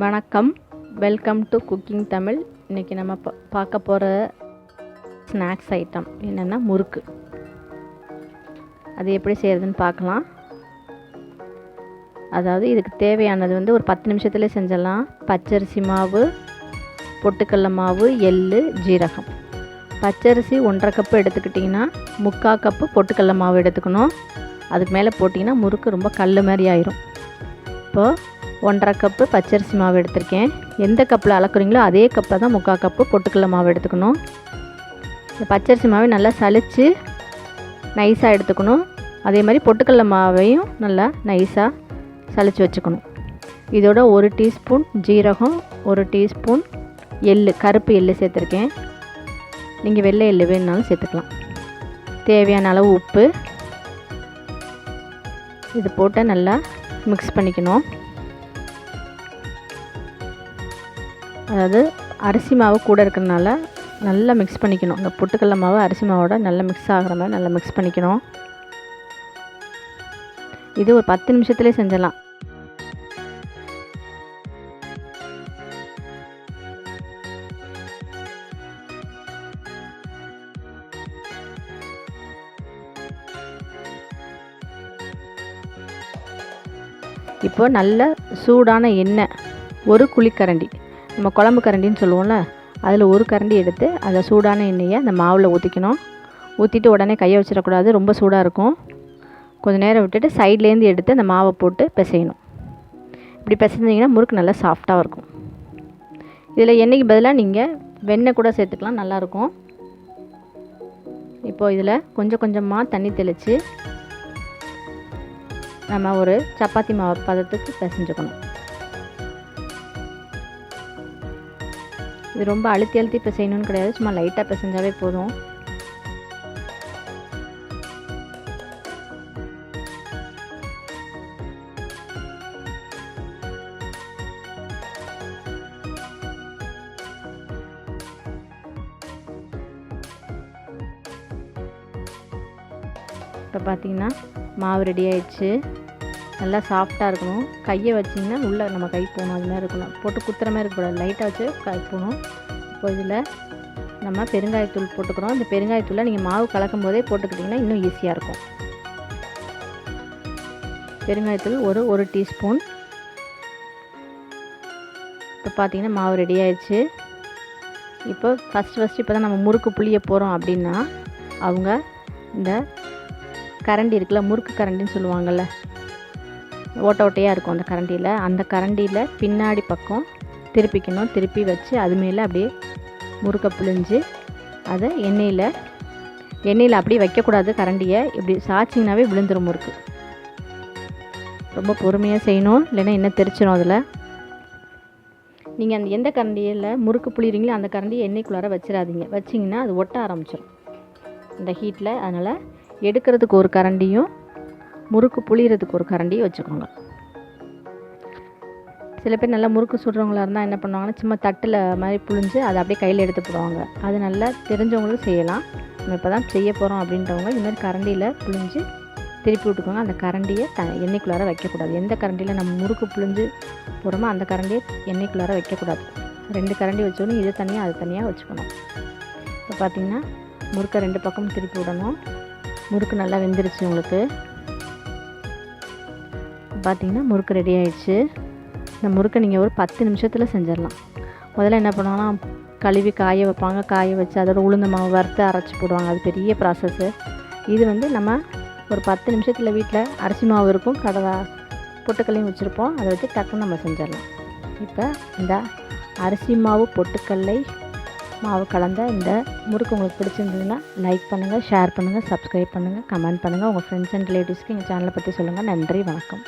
வணக்கம், welcome to cooking Tamil. இன்றைக்கி நம்ம பார்க்க போகிற ஸ்நாக்ஸ் ஐட்டம் என்னென்னா முறுக்கு. அது எப்படி செய்கிறதுன்னு பார்க்கலாம். அதாவது இதுக்கு தேவையானது வந்து ஒரு 10 நிமிஷத்துலேயே செஞ்சிடலாம். பச்சரிசி மாவு, பொட்டுக்கடலை மாவு, எள்ளு, ஜீரகம். பச்சரிசி 1.5 கப்பு எடுத்துக்கிட்டிங்கன்னா 3/4 கப்பு பொட்டுக்கடலை மாவு எடுத்துக்கணும். அதுக்கு மேலே போட்டிங்கன்னா முறுக்கு ரொம்ப கல் மாதிரி ஆயிரும். இப்போது 1.5 கப்பு பச்சரிசி மாவு எடுத்திருக்கேன். எந்த கப்பில் அளக்குறீங்களோ அதே கப்பில் தான் 3/4 கப்பு பொட்டுக்கடலை மாவு எடுத்துக்கணும். இந்த பச்சரிசி மாவை நல்லா சலித்து நைஸாக எடுத்துக்கணும். அதே மாதிரி பொட்டுக்கடலை மாவையும் நல்லா நைஸாக சலித்து வச்சுக்கணும். இதோட 1 டீஸ்பூன் ஜீரகம், 1 டீஸ்பூன் எள்ளு, கருப்பு எள்ளு சேர்த்துருக்கேன். நீங்கள் வெள்ளை எள்ளு வேணுனாலும் சேர்த்துக்கலாம். தேவையான அளவு உப்பு. இது போட்டு நல்லா மிக்ஸ் பண்ணிக்கணும். அதாவது அரிசி மாவு கூட இருக்கிறதுனால நல்லா மிக்ஸ் பண்ணிக்கணும். இந்த பொட்டுக்கடலை மாவு அரிசி மாவோட நல்லா மிக்ஸ் ஆகிற மாதிரி நல்லா மிக்ஸ் பண்ணிக்கணும். இது ஒரு 10 நிமிஷத்துலேயே செஞ்சிடலாம். இப்போ நல்ல சூடான எண்ணெய், 1 குழிக்கரண்டி, நம்ம குழம்பு கரண்டின்னு சொல்லுவோம்ல, அதில் 1 கரண்டி எடுத்து அதை சூடான எண்ணெயை அந்த மாவில் ஊற்றிக்கணும். ஊற்றிட்டு உடனே கையை வச்சிடக்கூடாது, ரொம்ப சூடாக இருக்கும். கொஞ்சம் நேரம் விட்டுட்டு சைட்லேருந்து எடுத்து அந்த மாவை போட்டு பிசையணும். இப்படி பிசைஞ்சிங்கன்னா முறுக்கு நல்லா சாஃப்டாக இருக்கும். இதில் எண்ணெய்க்கு பதிலாக நீங்கள் வெண்ணெய் கூட சேர்த்துக்கலாம், நல்லாயிருக்கும். இப்போது இதில் கொஞ்சம் கொஞ்சமாக தண்ணி தெளித்து நம்ம ஒரு சப்பாத்தி மாவு பதத்துக்கு பிசைஞ்சுக்கணும். இது ரொம்ப அழுத்தி அழுத்தி பிசையணும்னு கிடையாது, சும்மா லைட்டாக பிசைஞ்சாவே போதும். இப்போ பார்த்தீங்கன்னா மாவு ரெடி ஆயிடுச்சு. நல்லா சாஃப்டாக இருக்கணும். கையை வச்சிங்கன்னா உள்ளே நம்ம கை போகணும், அது மாதிரி இருக்கணும். போட்டு குத்துற மாதிரி இருக்கக்கூடாது, லைட்டாக வச்சு கை போகணும். இப்போ இதில் நம்ம பெருங்காயத்தூள் போட்டுக்கிறோம். இந்த பெருங்காயத்தூளை நீங்கள் மாவு கலக்கும் போதே போட்டுக்கிட்டிங்கன்னா இன்னும் ஈஸியாக இருக்கும். பெருங்காயத்தூள் ஒரு டீஸ்பூன். இப்போ பார்த்தீங்கன்னா மாவு ரெடி ஆயிடுச்சு. இப்போ ஃபஸ்ட்டு இப்போ தான் நம்ம முறுக்கு புளிய போகிறோம் அப்படின்னா அவங்க இந்த கரண்டி இருக்குல்ல, முறுக்கு கரண்டின்னு சொல்லுவாங்கள்ல, ஓட்டை ஓட்டையாக இருக்கும் அந்த கரண்டியில், அந்த கரண்டியில் பின்னாடி பக்கம் திருப்பிக்கணும். திருப்பி வச்சு அது மேலே அப்படியே முறுக்கை புழிஞ்சு அதை எண்ணெயில் அப்படியே வைக்கக்கூடாது. கரண்டியை இப்படி சாய்ச்சிங்கனாவே விழுந்துடும் முறுக்கு. ரொம்ப பொறுமையாக செய்யணும், இல்லைன்னா எண்ணெய் தெரிச்சிடும் அதில். நீங்கள் அந்த எந்த கரண்டியில் முறுக்கு புளிறீங்களோ அந்த கரண்டியை எண்ணெய்க்குள்ளார வச்சிடாதீங்க. வச்சிங்கன்னா அது ஒட்ட ஆரம்பிச்சிடும் இந்த ஹீட்டில். அதனால் எடுக்கிறதுக்கு ஒரு கரண்டியும் முறுக்கு புளியறதுக்கு ஒரு கரண்டியும் வச்சுக்கோங்க. சில பேர் நல்லா முறுக்கு சுடுறவங்களா இருந்தால் என்ன பண்ணுவாங்கன்னா சும்மா தட்டில் மாதிரி புழிஞ்சு அதை அப்படியே கையில் எடுத்து போடுவாங்க. அது நல்லா தெரிஞ்சவங்களும் செய்யலாம். நம்ம இப்போ தான் செய்ய போகிறோம் அப்படின்றவங்க இது மாதிரி கரண்டியில் புழிஞ்சு திருப்பி விட்டுக்கோங்க. அந்த கரண்டியை எண்ணெய்க்குள்ளார வைக்கக்கூடாது. எந்த கரண்டியில் நம்ம முறுக்கு புழிஞ்சு போடுறோமோ அந்த கரண்டியை எண்ணெய்க்குள்ளார வைக்கக்கூடாது. 2 கரண்டி வச்சோன்னு இது தனியாக அது தனியாக வச்சுக்கணும். இப்போ பார்த்திங்கன்னா முறுக்கை 2 பக்கமும் திருப்பி விடணும். முறுக்கு நல்லா வெந்துருச்சு. உங்களுக்கு பார்த்திங்கன்னா முறுக்கு ரெடி ஆயிடுச்சு. இந்த முறுக்கை நீங்கள் ஒரு 10 நிமிஷத்தில் செஞ்சிடலாம். முதல்ல என்ன பண்ணுவாங்கன்னா கழுவி காய வைப்பாங்க. காய வச்சு அதோட உளுந்த மாவு வறுத்து அரைச்சி போடுவாங்க. அது பெரிய ப்ராசஸ்ஸு. இது வந்து நம்ம ஒரு 10 நிமிஷத்தில் வீட்டில் அரிசி மாவு இருக்கும், பொட்டுக்கல்லையும் வச்சுருப்போம், அதை வச்சு டக்குன்னு நம்ம செஞ்சிடலாம். இப்போ இந்த அரிசி மாவு பொட்டுக்கல்லை மாவு கலந்த இந்த முறுக்கு உங்களுக்கு பிடிச்சிருந்ததுன்னா லைக் பண்ணுங்கள், ஷேர் பண்ணுங்கள், சப்ஸ்கிரைப் பண்ணுங்கள், கமெண்ட் பண்ணுங்கள். உங்கள் ஃப்ரெண்ட்ஸ் அண்ட் ரிலேட்டிவ்ஸ்க்கு எங்கள் சேனலை பற்றி சொல்லுங்கள். நன்றி, வணக்கம்.